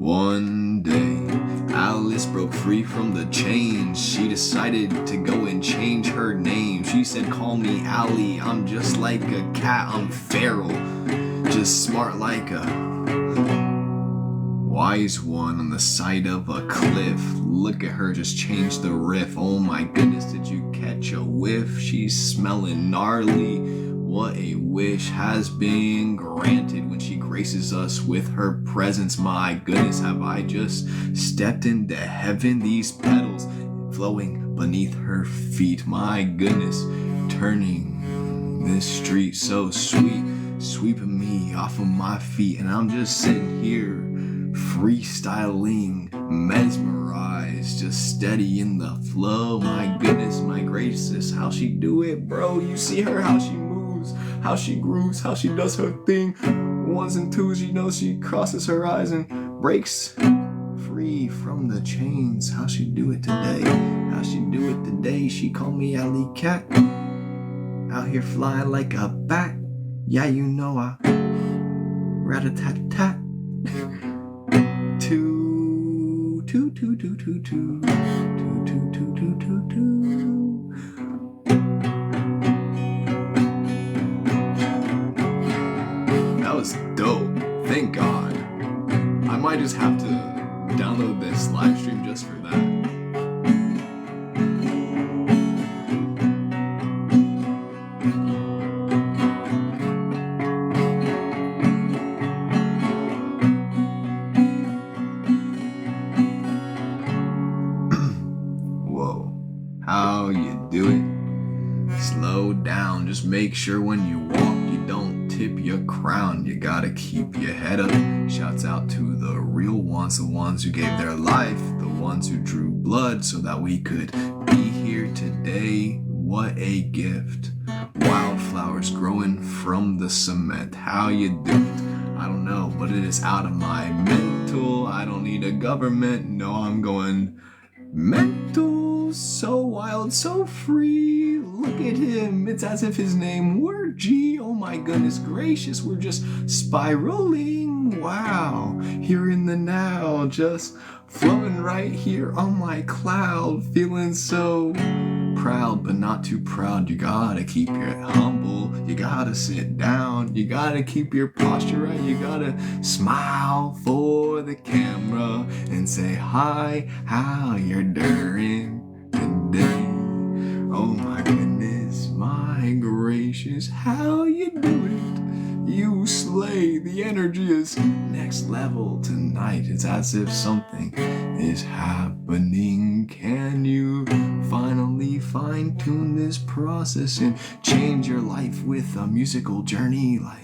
One day, Alice broke free from the chains. She decided to go and change her name. She said, call me Allie, I'm just like a cat, I'm feral, just smart like a wise one on the side of a cliff. Look at her just change the riff. Oh my goodness, did you catch a whiff? She's smelling gnarly. What a wish has been granted when she graces us with her presence. My goodness, have I just stepped into heaven? These petals flowing beneath her feet. My goodness, turning this street so sweet, sweeping me off of my feet. And I'm just sitting here freestyling, mesmerized, just steady in the flow. My goodness, my gracious, how she do it, bro. You see her, how she moves, how she grooves, how she does her thing. Ones and twos, you know, she crosses her eyes and breaks free from the chains. How she do it today, how she do it today. She call me Alley Cat, out here flying like a bat. Yeah, you know I rat-a-tat-tat. Two, two, two, two, two, two, two, two, two, two, two, two. That was dope. Thank God. I might just have to download this live stream just for that. How you do it? Slow down, just make sure when you walk you don't tip your crown. You gotta keep your head up. Shouts out to the real ones, the ones who gave their life, the ones who drew blood so that we could be here today. What a gift. Wildflowers growing from the cement. How you do it? I don't know, but it is out of my mental. I don't need a government. No, I'm going mental. So wild, so free. Look at him. It's as if his name were G. Oh my goodness gracious. We're just spiraling. Wow. Here in the now. Just floating right here on my cloud. Feeling so proud, but not too proud. You gotta keep your humble. You gotta sit down. You gotta keep your posture right. You gotta smile for the camera and say hi, how you're doing today. Oh my goodness, my gracious, how you do it? You slay. The energy is next level tonight. It's as if something is happening. Can you finally fine-tune this process and change your life with a musical journey like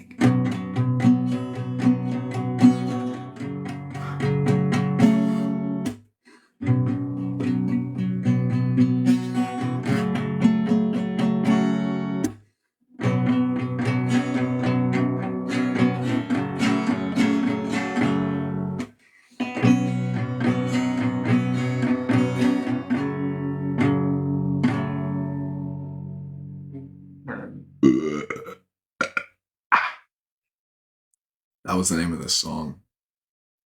that was the name of the song.